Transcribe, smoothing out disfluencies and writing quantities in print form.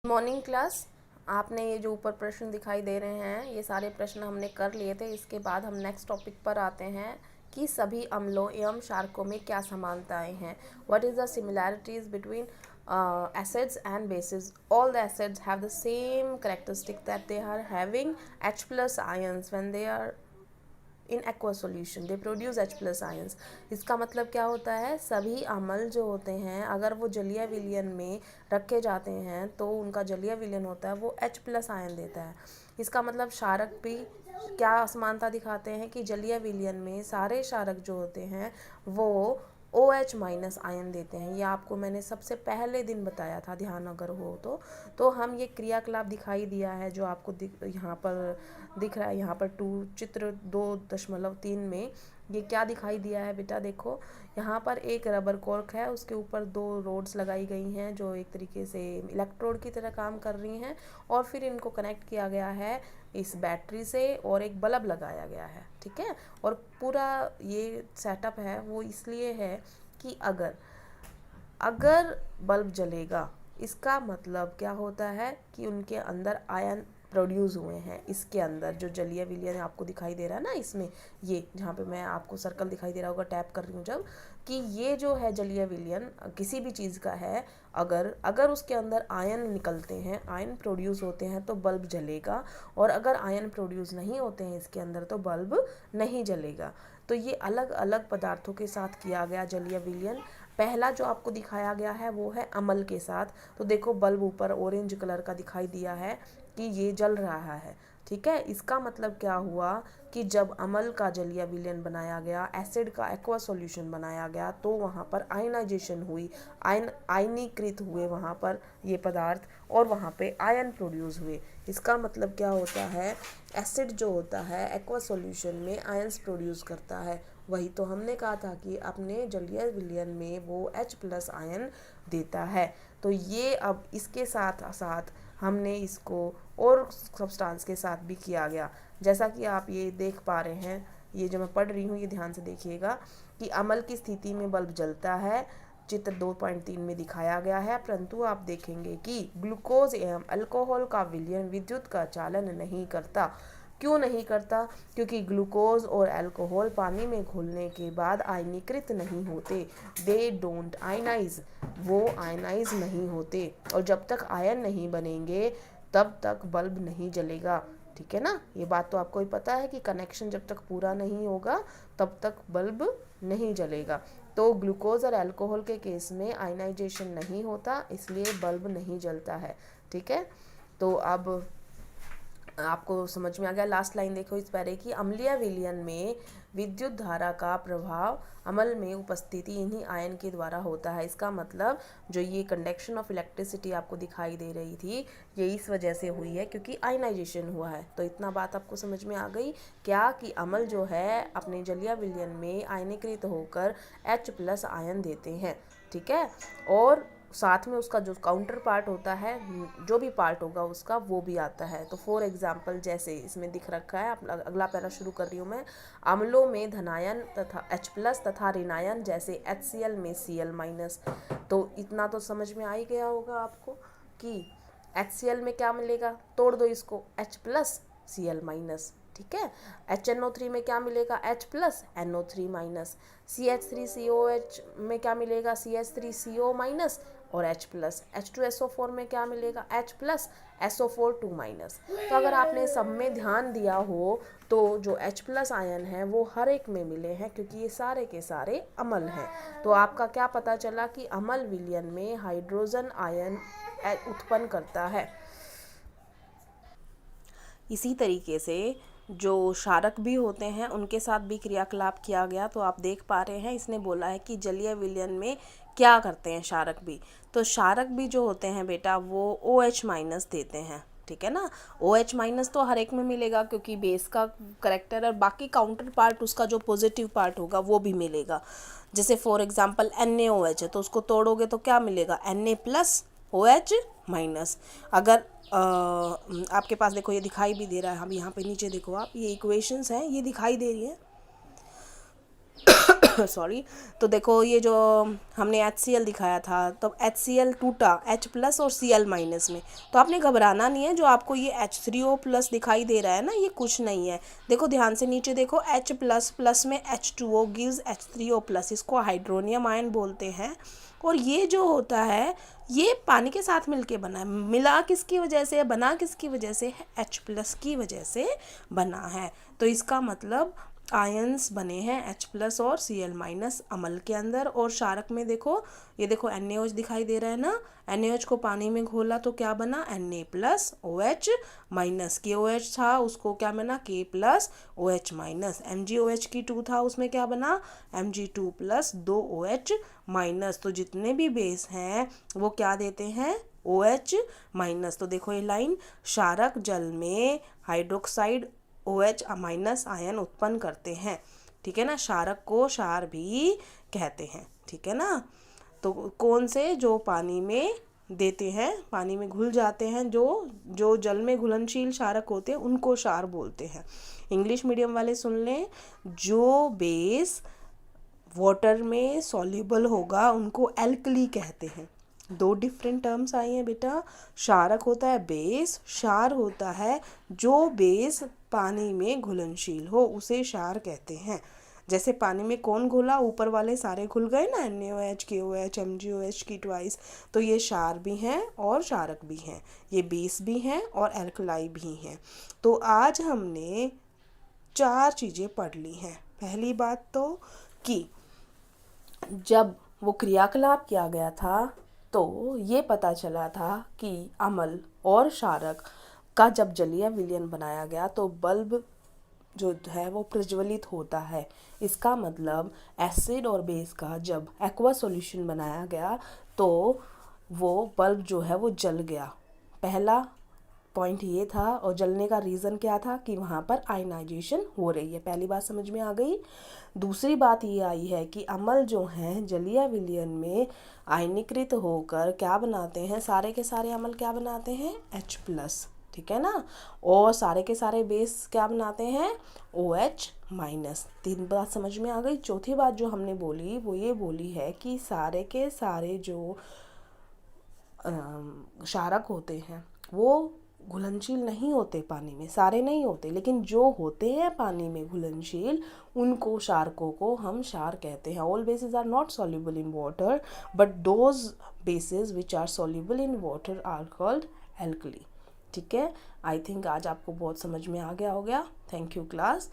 Morning class. आपने ये जो ऊपर प्रश्न दिखाई दे रहे हैं ये सारे प्रश्न हमने कर लिए थे। इसके बाद हम नेक्स्ट टॉपिक पर आते हैं कि सभी अम्लों एवं क्षारकों में क्या समानताएं हैं। What is the similarities between acids and bases. All the acids have the same characteristic that they are having H plus ions when they are in aqua solution they produce H plus ions. इसका मतलब क्या होता है, सभी अम्ल जो होते हैं अगर वो जलीय विलयन में रखे जाते हैं तो उनका जलीय विलयन होता है वो H प्लस आयन देता है। इसका मतलब क्षारक भी क्या असमानता दिखाते हैं कि जलीय विलयन में सारे क्षारक जो होते हैं वो OH माइनस आयन देते हैं। ये आपको मैंने सबसे पहले दिन बताया था, ध्यान अगर हो तो हम ये क्रियाकलाप दिखाई दिया है जो आपको यहाँ पर दिख रहा है। यहाँ पर चित्र 2.3 में ये क्या दिखाई दिया है बेटा, देखो यहाँ पर एक रबर कॉर्क है, उसके ऊपर 2 रोड्स लगाई गई हैं जो एक तरीके से इलेक्ट्रोड की तरह काम कर रही हैं और फिर इनको कनेक्ट किया गया है इस बैटरी से और एक बल्ब लगाया गया है। ठीक है, और पूरा ये सेटअप है वो इसलिए है कि अगर बल्ब जलेगा इसका मतलब क्या होता है कि उनके अंदर आयन प्रोड्यूस हुए हैं। इसके अंदर जो जलीय विलयन आपको दिखाई दे रहा है ना, इसमें ये जहाँ पे मैं आपको सर्कल दिखाई दे रहा होगा टैप कर रही हूँ जब, कि ये जो है जलीय विलयन किसी भी चीज़ का है, अगर उसके अंदर आयन निकलते हैं, आयन प्रोड्यूस होते हैं तो बल्ब जलेगा, और अगर आयन प्रोड्यूस नहीं होते हैं इसके अंदर तो बल्ब नहीं जलेगा। तो ये अलग अलग पदार्थों के साथ किया गया जलीय विलयन। पहला जो आपको दिखाया गया है वो है अम्ल के साथ। तो देखो बल्ब ऊपर ऑरेंज कलर का दिखाई दिया है कि ये जल रहा है। ठीक है, इसका मतलब क्या हुआ कि जब अम्ल का जलीय विलयन बनाया गया, एसिड का एक्वा सॉल्यूशन बनाया गया, तो वहाँ पर आयनाइजेशन हुई, आयनीकृत हुए वहाँ पर ये पदार्थ और वहाँ पे आयन प्रोड्यूस हुए। इसका मतलब क्या होता है, एसिड जो होता है एक्वा सॉल्यूशन में आयंस प्रोड्यूस करता है। वही तो हमने कहा था कि अपने जलीय विलयन में वो H प्लस आयन देता है। तो ये अब इसके साथ साथ हमने इसको और सब्सटेंस के साथ भी किया गया। जैसा कि आप ये देख पा रहे हैं, ये जो मैं पढ़ रही हूँ ये ध्यान से देखिएगा कि अम्ल की स्थिति में बल्ब जलता है, चित्र 2.3 में दिखाया गया है, परंतु आप देखेंगे कि ग्लूकोज एवं अल्कोहल का विलयन विद्युत का चालन नहीं करता। क्यों नहीं करता? क्योंकि ग्लूकोज और अल्कोहल पानी में घुलने के बाद आयनीकृत नहीं होते, दे डोंट आयनाइज, वो आयनाइज नहीं होते, और जब तक आयन नहीं बनेंगे तब तक बल्ब नहीं जलेगा। ठीक है ना, ये बात तो आपको ही पता है कि कनेक्शन जब तक पूरा नहीं होगा तब तक बल्ब नहीं जलेगा। तो ग्लूकोज और अल्कोहल के केस में आयनाइजेशन नहीं होता, इसलिए बल्ब नहीं जलता है। ठीक है, तो अब आपको समझ में आ गया। लास्ट लाइन देखो इस पैरे की, अम्लीय विलयन में विद्युत धारा का प्रभाव अम्ल में उपस्थिति इन्हीं आयन के द्वारा होता है। इसका मतलब जो ये कंडक्शन ऑफ इलेक्ट्रिसिटी आपको दिखाई दे रही थी ये इस वजह से हुई है क्योंकि आयनाइजेशन हुआ है। तो इतना बात आपको समझ में आ गई क्या, कि अम्ल जो है अपने जलीय विलयन में आयनीकृत होकर H प्लस आयन देते हैं। ठीक है, और साथ में उसका जो काउंटर पार्ट होता है, जो भी पार्ट होगा उसका वो भी आता है। तो फॉर एग्जांपल जैसे इसमें दिख रखा है, अगला पैरा शुरू कर रही हूँ मैं, अम्लों में धनायन तथा H प्लस तथा ऋणायन जैसे HCl में Cl माइनस। तो इतना तो समझ में आ ही गया होगा आपको कि HCl में क्या मिलेगा, तोड़ दो इसको, H प्लस Cl माइनस। ठीक है, HNO3 में क्या मिलेगा, H plus NO3 minus. CH3COH में क्या मिलेगा, CH3CO माइनस और H प्लस। H2SO4 में क्या मिलेगा, H प्लस SO4 2 माइनस। तो अगर आपने सब में ध्यान दिया हो तो जो H प्लस आयन है वो हर एक में मिले हैं क्योंकि ये सारे के सारे अम्ल हैं। तो आपका क्या पता चला कि अम्ल विलयन में हाइड्रोजन आयन उत्पन्न करता है। इसी तरीके से जो क्षारक भी होते हैं उनके साथ भी क्रियाकलाप किया गया। तो आप देख पा रहे हैं इसने बोला है कि जलीय विलयन में क्या करते हैं क्षारक भी। तो क्षारक भी जो होते हैं बेटा वो OH माइनस देते हैं। ठीक है ना, OH माइनस तो हर एक में मिलेगा क्योंकि बेस का करेक्टर और बाकी काउंटर पार्ट उसका जो पॉजिटिव पार्ट होगा वो भी मिलेगा। जैसे फॉर एग्जांपल NaOH है तो उसको तोड़ोगे तो क्या मिलेगा, Na प्लस OH माइनस। अगर आपके पास देखो ये दिखाई भी दे रहा है, हम यहाँ पे नीचे देखो आप, ये इक्वेशंस हैं ये दिखाई दे रही हैं सॉरी। तो देखो ये जो हमने HCl दिखाया था, तो HCl टूटा H+ और Cl- में, तो आपने घबराना नहीं है। जो आपको ये H3O+ दिखाई दे रहा है ना, ये कुछ नहीं है। देखो ध्यान से नीचे देखो, H++ में H2O गिव्स H3O+, इसको हाइड्रोनियम आयन बोलते हैं। और ये जो होता है ये पानी के साथ मिलके बना है। मिला किसकी वजह से, बना किसकी वजह से है, H+ की वजह से बना है। तो इसका मतलब आयंस बने हैं H+ और Cl- अम्ल के अंदर। और क्षारक में देखो, ये देखो NaOH दिखाई दे रहा है ना, NaOH को पानी में घोला तो क्या बना, Na+OH-, KOH था उसको क्या बना, K+OH-, MgOH2 था उसमें क्या बना, Mg2+2OH-। तो जितने भी बेस हैं वो क्या देते हैं, OH-। तो देखो ये लाइन, क्षारक जल में हाइड्रोक्साइड OH- आयन उत्पन्न करते हैं। ठीक है ना, क्षारक को क्षार भी कहते हैं। ठीक है ना। तो कौन से, जो पानी में देते हैं, पानी में घुल जाते हैं, जो जो जल में घुलनशील क्षारक होते हैं उनको क्षार बोलते हैं। इंग्लिश मीडियम वाले सुन लें, जो बेस वाटर में सॉल्युबल होगा उनको एल्कली कहते हैं। दो डिफरेंट टर्म्स आई हैं बेटा। क्षारक होता है बेस, क्षार होता है जो बेस पानी में घुलनशील हो, उसे क्षार कहते हैं। जैसे पानी में कौन घुला, ऊपर वाले सारे घुल गए ना, NaOH, KOH, MgOH की ट्वाइस। तो ये क्षार भी हैं और क्षारक भी हैं, ये बेस भी हैं और एल्कलाई भी हैं। तो आज हमने 4 चीज़ें पढ़ ली हैं। पहली बात तो कि जब वो क्रियाकलाप किया गया था तो ये पता चला था कि अम्ल और क्षारक का जब जलीय विलयन बनाया गया तो बल्ब जो है वो प्रज्वलित होता है। इसका मतलब एसिड और बेस का जब एक्वा सॉल्यूशन बनाया गया तो वो बल्ब जो है वो जल गया। पहला पॉइंट ये था, और जलने का रीज़न क्या था कि वहाँ पर आयनाइजेशन हो रही है। पहली बात समझ में आ गई। दूसरी बात ये आई है कि अम्ल जो हैं जलीय विलयन में आयनीकृत होकर क्या बनाते हैं, सारे के सारे अम्ल क्या बनाते हैं, H+। ठीक है ना। और सारे के सारे बेस क्या बनाते हैं, OH-। 3 बात समझ में आ गई। चौथी बात जो हमने बोली वो ये बोली है कि सारे के सारे जो क्षारक होते हैं वो घुलनशील नहीं होते पानी में, सारे नहीं होते, लेकिन जो होते हैं पानी में घुलनशील उनको क्षारकों को हम क्षार कहते हैं। All bases are not soluble in water but those bases which are soluble in water are called alkali. ठीक है। आई थिंक आज आपको बहुत समझ में आ गया हो गया। Thank you class.